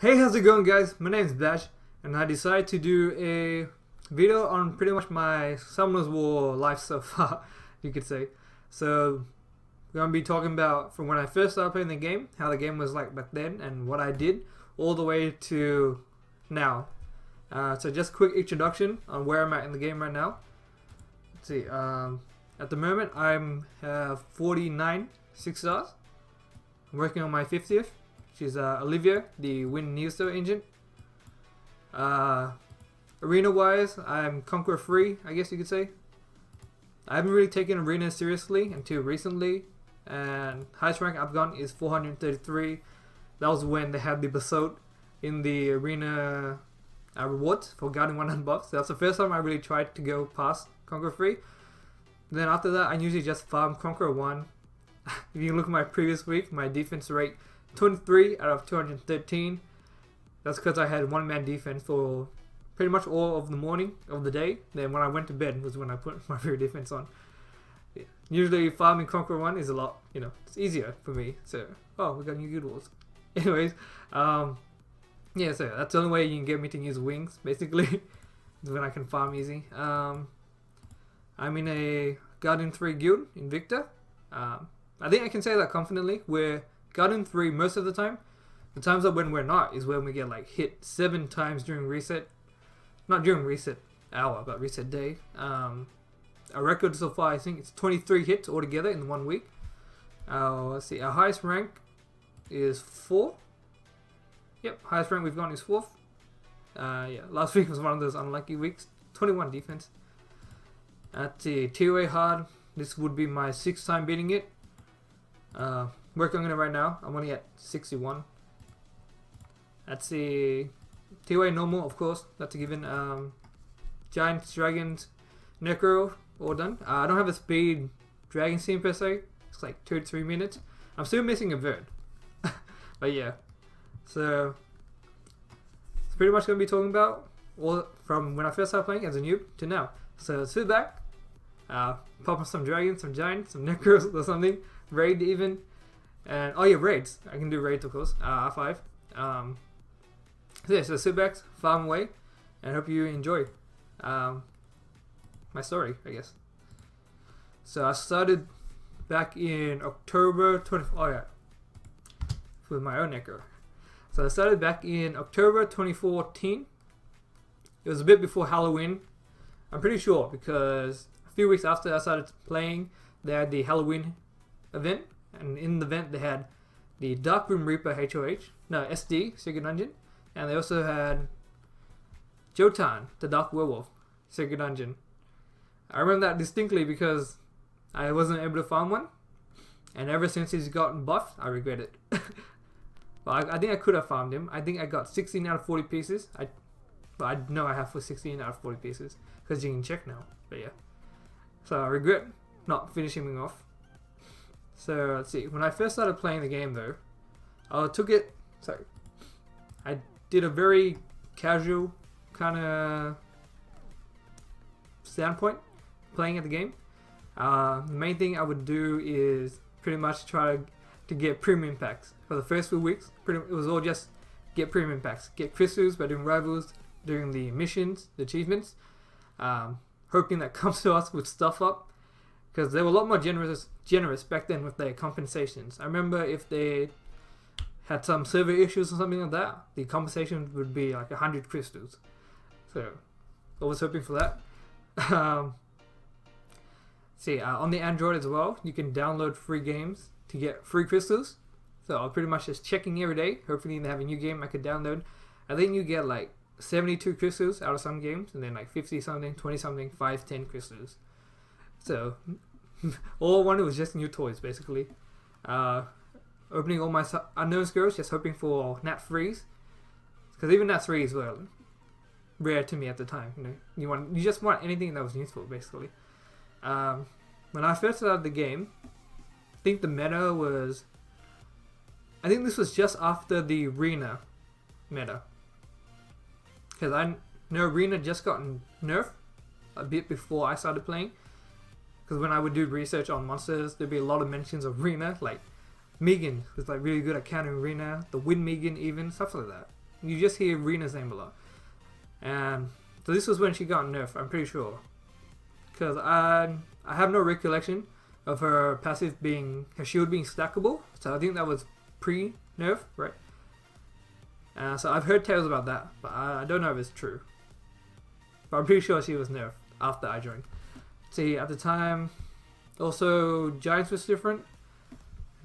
Hey, how's it going, guys? My name is Bash, and I decided to do a video on pretty much my Summoners War life so far, you could say. So, we're going to be talking about from when I first started playing the game, how the game was like back then, and what I did, all the way to now. So just a quick introduction on where I'm at in the game right now. Let's see, at the moment I'm 49 6 stars. I'm working on my 50th. She's Olivia, the Win Neosto engine. Arena wise, I'm Conqueror 3, I guess you could say. I haven't really taken Arena seriously until recently, and highest rank I've gone is 433. That was when they had the basalt in the Arena rewards for guarding 100 buffs. So that's the first time I really tried to go past Conqueror 3. Then after that, I usually just farm Conqueror 1. If you look at my previous week, my defense rate 23 out of 213. That's because I had one-man defense for pretty much all of the morning of the day. Then when I went to bed was when I put my rear defense on. Yeah. Usually farming Conqueror 1 is a lot, it's easier for me. So, we got new guild wars. Anyways, yeah, so that's the only way you can get me to use wings, basically, is when I can farm easy. I'm in a Guardian 3 guild in Victor. I think I can say that confidently. We're Guardian 3 most of the time. The times that when we're not is when we get like hit 7 times during reset. Not during reset hour, but reset day. Our record so far, I think it's 23 hits altogether in 1 week. Let's see, our highest rank is 4. Yep, highest rank we've gone is 4th. Yeah, last week was one of those unlucky weeks. 21 defense. At the TOA hard, this would be my 6th time beating it. Working on it right now. I'm only at 61. That's the TOA normal, of course. That's a given. Giants, Dragons, Necro, all done. I don't have a speed dragon scene per se. It's like 2 to 3 minutes. I'm still missing a bird. But yeah. So, it's pretty much going to be talking about all from when I first started playing as a noob to now. So, sit back. Pop up some dragons, some giants, some necros or something. Raid even. And oh yeah, raids. I can do raids of course. R5. So yeah, so sit back, farm away, and hope you enjoy my story, I guess. So I started back in October 20. Oh yeah, with my own necro. So I started back in October 2014. It was a bit before Halloween. I'm pretty sure because a few weeks after I started playing, they had the Halloween event, and in the event they had the Darkroom Reaper SD, Secret Dungeon, and they also had Jotan, the Dark Werewolf, Secret Dungeon. I remember that distinctly because I wasn't able to farm one, and ever since he's gotten buffed, I regret it. But I think I could have farmed him. I think I got 16 out of 40 pieces. But I know I have for 16 out of 40 pieces because you can check now. But yeah, so I regret not finishing him off. So let's see. When I first started playing the game, though, I did a very casual kind of standpoint playing at the game. The main thing I would do is pretty much try to get premium packs for the first few weeks. It was all just get premium packs, get crystals by doing rivals, doing the missions, the achievements, hoping that comes to us with stuff up. Because they were a lot more generous back then with their compensations. I remember if they had some server issues or something like that, the compensation would be like 100 crystals. So, I was hoping for that. On the Android as well, you can download free games to get free crystals. So, I'm pretty much just checking every day. Hopefully, they have a new game I could download. I think you get like 72 crystals out of some games, and then like 50 something, 20 something, 5, 10 crystals. So, all I wanted was just new toys, basically. Opening all my unknown skills, just hoping for Nat 3s. Because even Nat 3s were rare to me at the time. You just want anything that was useful, basically. When I first started the game, I think the meta was... I think this was just after the Arena meta. Because I know Arena just got nerfed a bit before I started playing. Because when I would do research on monsters, there'd be a lot of mentions of Arena, like Megan was like really good at countering Arena, the Win Megan even, stuff like that. you just hear Rena's name a lot. And so this was when she got nerfed, I'm pretty sure. Because I have no recollection of her passive being, her shield being stackable. So I think that was pre-nerf, right? So I've heard tales about that, but I don't know if it's true. But I'm pretty sure she was nerfed after I joined. See, at the time, also Giants was different.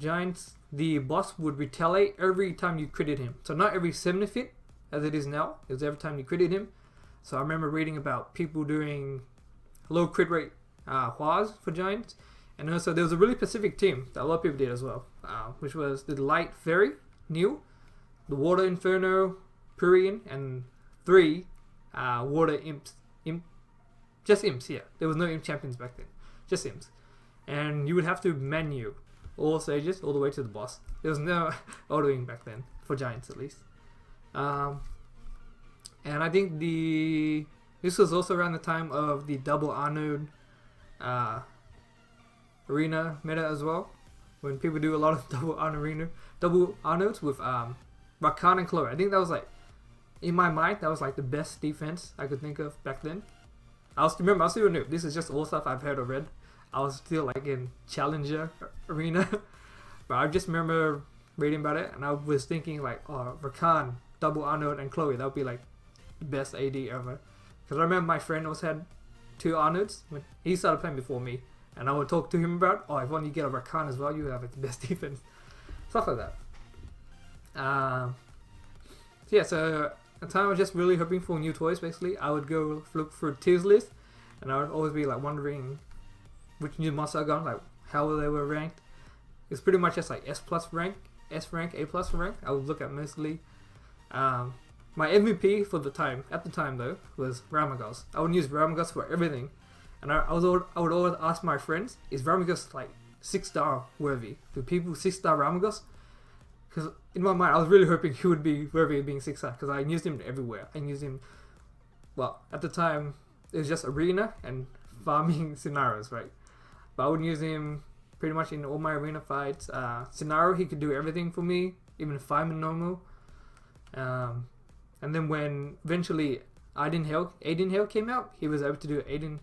Giants, the boss would retaliate every time you critted him. So not every 70th hit, as it is now. It was every time you critted him. So I remember reading about people doing low crit rate Huas for Giants. And also there was a really specific team that a lot of people did as well. Which was the Light Fairy, Neil, the Water Inferno, Purian, and 3 Water Imps. Just Imps, yeah. There was no Imp champions back then. Just Imps. And you would have to menu all stages all the way to the boss. There was no autoing back then, for Giants at least. And I think this was also around the time of the double Arnold arena meta as well. When people do a lot of double Arnolds with Rakan and Chloe. I think that was like, in my mind, that was like the best defense I could think of back then. I was still a noob. This is just all stuff I've heard or read. I was still like in Challenger arena. But I just remember reading about it and I was thinking like, oh, Rakan, double Arnold and Chloe, that would be like the best AD ever. Because I remember my friend also had 2 Arnolds when he started playing before me. And I would talk to him about, oh, if only you get a Rakan as well, you have like, the best defense. Stuff like that. So at the time I was just really hoping for new toys basically. I would go look through tiers list and I would always be like wondering which new monster I got, like how they were ranked. It's pretty much just like S plus rank, S rank, A plus rank. I would look at mostly. My MVP for the time, at the time though, was Ramagos. I would use Ramagos for everything. And I would always ask my friends, is Ramagos like 6-star worthy? Do people 6-star Ramagos? Because in my mind, I was really hoping he would be worthy of being 6-star because I used him everywhere. I used him, well, at the time, it was just arena and farming scenarios, right? But I would use him pretty much in all my arena fights. Scenario, he could do everything for me, even farming normal. And then when eventually Aiden Hale came out, he was able to do Aiden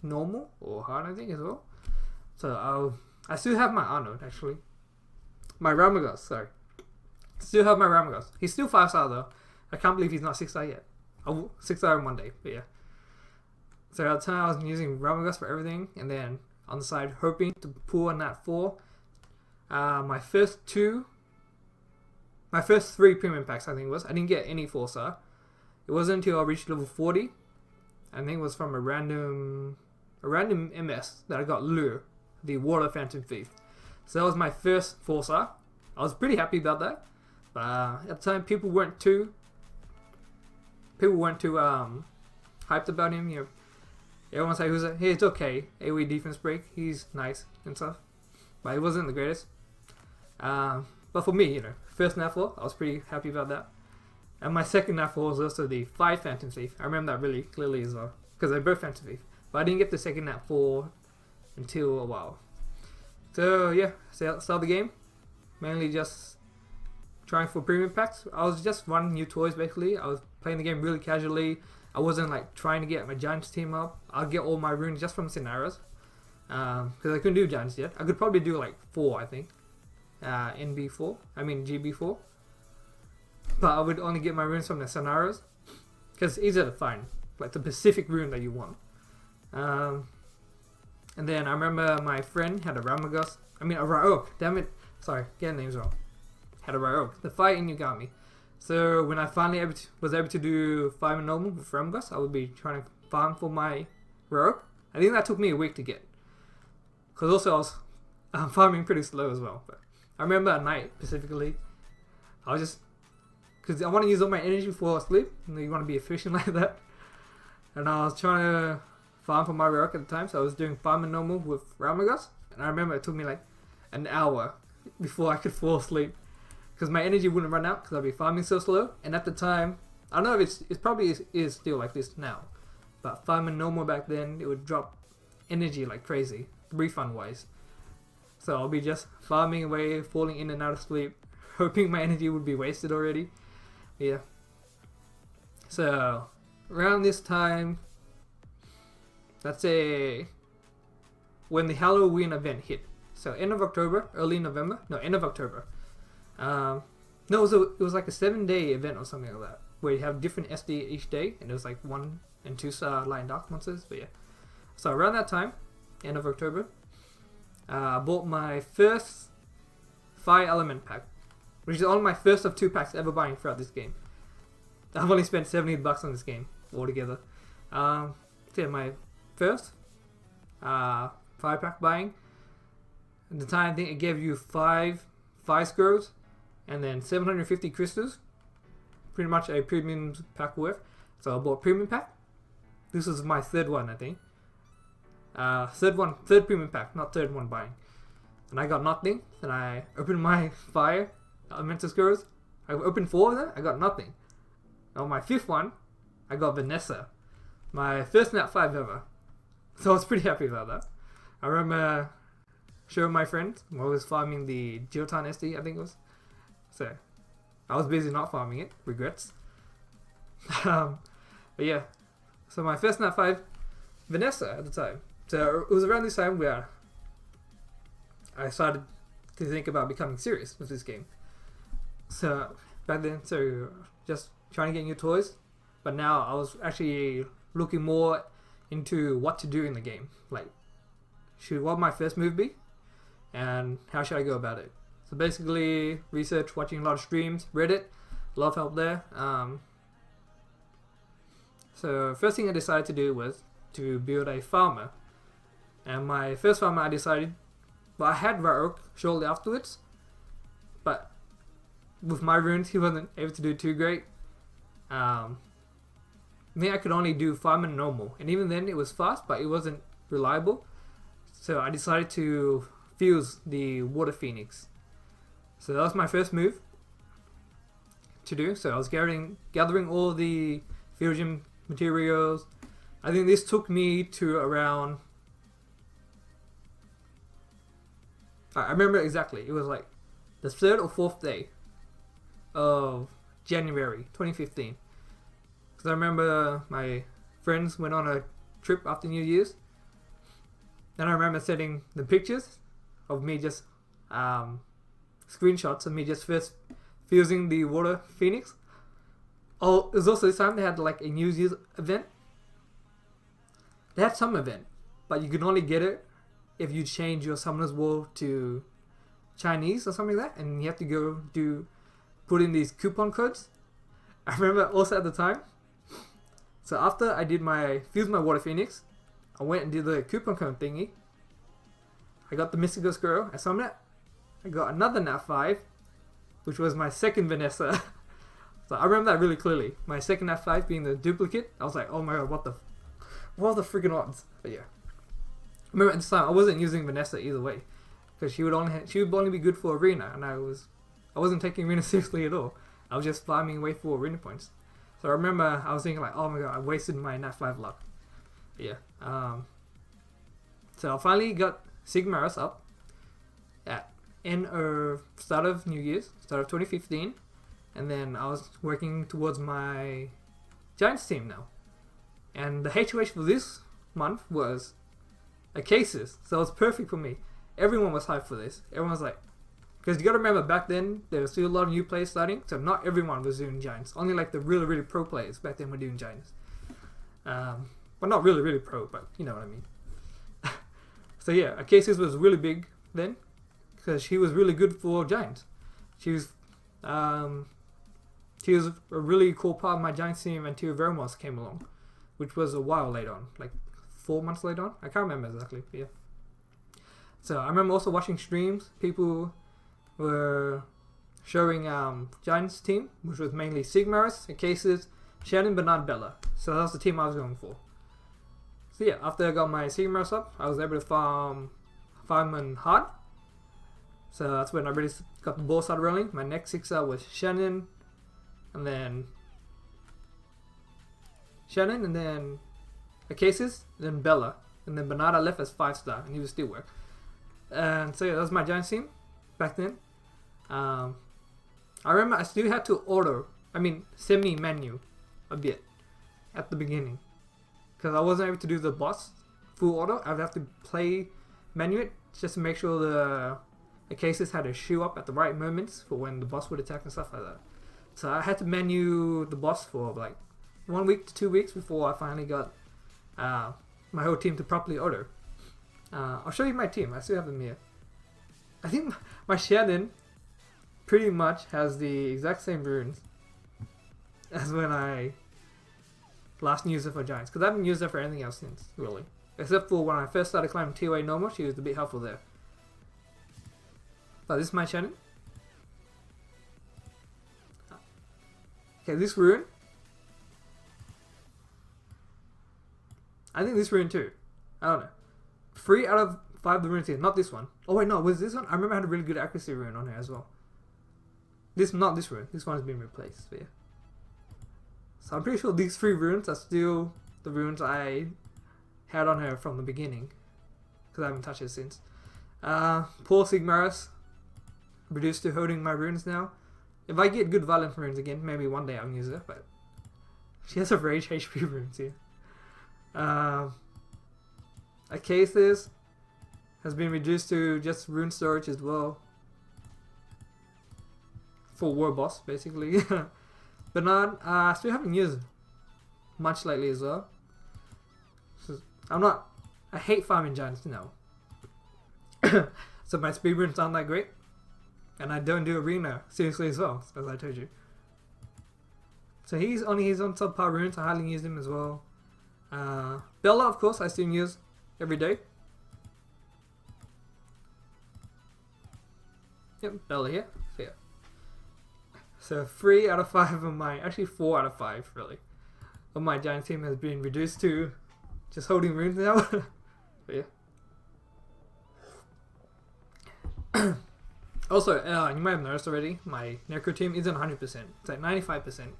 normal or hard, I think, as well. So I still have my Arnold, actually. My Ramagos, sorry. Still have my Ramagos. He's still 5-star though. I can't believe he's not 6-star yet. 6-star in one day, but yeah. So at the time I was using Ramagos for everything, and then on the side hoping to pull a Nat 4. My first 3 premium packs I think it was. I didn't get any 4-star. It wasn't until I reached level 40. I think it was from a random MS that I got Lure, the Water Phantom Thief. So that was my first 4-star. I was pretty happy about that. But at the time, people weren't too hyped about him. You know, everyone said hey, it's okay. AoE defense break, he's nice and stuff. But it wasn't the greatest. But for me, first Nat 4, I was pretty happy about that. And my second Nat 4 was also the 5 Phantom Thief. I remember that really clearly as well, because they're both Phantom Thief. But I didn't get the second Nat 4 until a while. So yeah, start the game. Mainly just trying for premium packs. I was just running new toys basically. I was playing the game really casually. I wasn't like trying to get my Giants team up. I'll get all my runes just from scenarios. Because I couldn't do Giants yet. I could probably do like 4, I think. GB4. But I would only get my runes from the scenarios. Because it's easier to find. Like the specific rune that you want. And then I remember my friend had a Ramagos. A Raok. Damn it. Sorry, getting names wrong. Had a Raok. The fight in Yugami. So when I finally was able to do 5 and normal with Ramagos, I would be trying to farm for my Raok. I think that took me a week to get. Because also I was farming pretty slow as well. But I remember at night specifically, I was just... Because I want to use all my energy before I sleep. And you want to be efficient like that. And I was trying to farm for my Raok at the time. So I was doing farm and normal with Ramagos. And I remember it took me like an hour before I could fall asleep. Because my energy wouldn't run out because I'd be farming so slow. And at the time, I don't know if it's probably is still like this now. But farming normal back then, it would drop energy like crazy, refund wise. So I'll be just farming away, falling in and out of sleep, hoping my energy would be wasted already. Yeah. So around this time, let's say when the Halloween event hit. So end of October, early November. No, end of October. No, it was like a 7-day event or something like that, where you have different SD each day, and it was like 1 and 2 star light and dark monsters. But yeah, so around that time, end of October, I bought my first Fire Element pack, which is only my first of 2 packs ever buying throughout this game. I've only spent $70 on this game altogether. So yeah, my first Fire pack buying. At the time, I think it gave you 5 scrolls and then 750 crystals. Pretty much a premium pack worth. So I bought premium pack. This is my third one, I think. Third premium pack, not third one buying. And I got nothing. And I opened my Fire Elemental scrolls. I opened 4 of them. I got nothing. On my 5th one, I got Vanessa. My first Nat 5 ever. So I was pretty happy about that. I remember showing my friend while I was farming the Geotan SD, I think it was. So I was busy not farming it. Regrets. But yeah. So my first Nat 5, Vanessa at the time. So it was around this time where I started to think about becoming serious with this game. So back then, just trying to get new toys. But now I was actually looking more into what to do in the game. Like, what my first move be? And how should I go about it? So basically, research, watching a lot of streams, Reddit, a lot of help there. So first thing I decided to do was to build a farmer. And my first farmer I decided, well, I had Varrock shortly afterwards, but with my runes he wasn't able to do too great. I think I could only do farm and normal, and even then it was fast, but it wasn't reliable. So I decided to fuse the Water Phoenix. So that was my first move to do. So I was gathering all the fusion materials. I think this took me to around, I remember exactly, it was like the 3rd or 4th day of January 2015. Because I remember my friends went on a trip after New Year's. And I remember sending the pictures of me just, screenshots of me just first fusing the Water Phoenix. Oh, it was also this time they had like a New Year's event. They had some event, but you could only get it if you change your Summoner's Wall to Chinese or something like that. And you have to go put in these coupon codes. I remember also at the time. So after I did fused my Water Phoenix, I went and did the coupon code thingy. I got the Mystical Squirrel. I summoned it. I got another Nat 5, which was my second Vanessa. So I remember that really clearly. My second Nat 5 being the duplicate. I was like, oh my god, what are the freaking odds? But yeah. I remember at the time I wasn't using Vanessa either way, because she would only be good for arena, and I wasn't taking arena seriously at all. I was just farming away for arena points. So I remember I was thinking like, oh my god, I wasted my Nat 5 luck. But yeah. So I finally got Sigmarus up at start of New Year's, start of 2015, and then I was working towards my Giants team now. And the HOH for this month was a cases, so it was perfect for me. Everyone was hyped for this. Everyone was like, because you gotta remember back then there was still a lot of new players starting, so not everyone was doing Giants. Only like the really, really pro players back then were doing Giants. But not really, really pro, but you know what I mean. So yeah, Cases was really big then, because she was really good for Giants. She was a really cool part of my Giants team until Vermos came along, which was a while later on, like 4 months later on. I can't remember exactly, but yeah. So I remember also watching streams. People were showing Giants team, which was mainly Sigmarus, Cases, Shannon, Bernard, Bella. So that was the team I was going for. So yeah, after I got my Sigmarus up, I was able to farm on hard. So that's when I really got the ball started rolling. My next 6-star was Shannon, and then Cases, then Bella, and then Bernard I left as 5-star, and he was still work. And so yeah, that was my Giants team back then. I remember I still had to semi-menu a bit at the beginning. Because I wasn't able to do the boss full auto. I would have to play menu it just to make sure the cases had to shoe up at the right moments for when the boss would attack and stuff like that. So I had to menu the boss for like 1 week to 2 weeks before I finally got my whole team to properly auto. I'll show you my team. I still have them here. I think my Shannon pretty much has the exact same runes as when I last used it for Giants. Because I haven't used it for anything else since, really. Except for when I first started climbing TOA normal, she was a bit helpful there. But this is my Shannon. Okay, this rune. I think this rune too. I don't know. 3 out of 5 of the runes here. Not this one. Oh wait, no. Was this one? I remember I had a really good accuracy rune on here as well. Not this rune. This one has been replaced. But yeah. So I'm pretty sure these 3 runes are still the runes I had on her from the beginning. Because I haven't touched it since. Poor Sigmaris. Reduced to holding my runes now. If I get good Violent runes again, maybe one day I'll use it. But she has a Rage HP runes here. Acasis has been reduced to just rune storage as well. For War Boss, basically. Bernard, I still haven't used much lately as well. So I hate farming Giants now. So my speed runes aren't that great. And I don't do arena seriously as well, as I told you. So he's on subpar runes, I hardly use him as well. Bella, of course, I still use every day. Yep, Bella here. So yeah. So 3 out of 5 of my, actually 4 out of 5 really, of my Giant team has been reduced to just holding runes now. But yeah. Also, you might have noticed already, my Necro team isn't 100%. It's like 95%.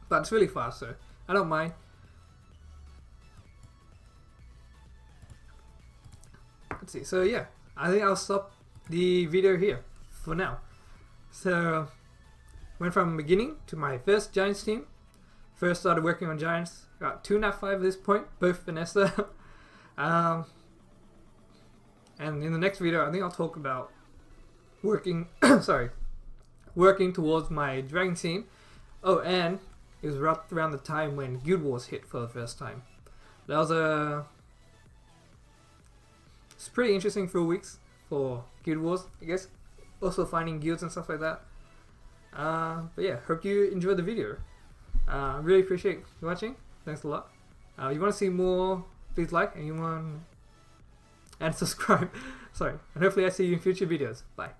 But it's really fast, so I don't mind. Let's see, so yeah, I think I'll stop the video here for now. So, went from beginning to my first Giants team. First started working on Giants, got 2 nat 5 at this point, both Vanessa. And in the next video, I think I'll talk about working towards my Dragon team. Oh, and it was right around the time when Guild Wars hit for the first time. That was it's pretty interesting few weeks for Guild Wars, I guess. Also finding guilds and stuff like that. But yeah, hope you enjoyed the video. Really appreciate you watching. Thanks a lot. You want to see more, please like and subscribe. Sorry. And hopefully I see you in future videos. Bye.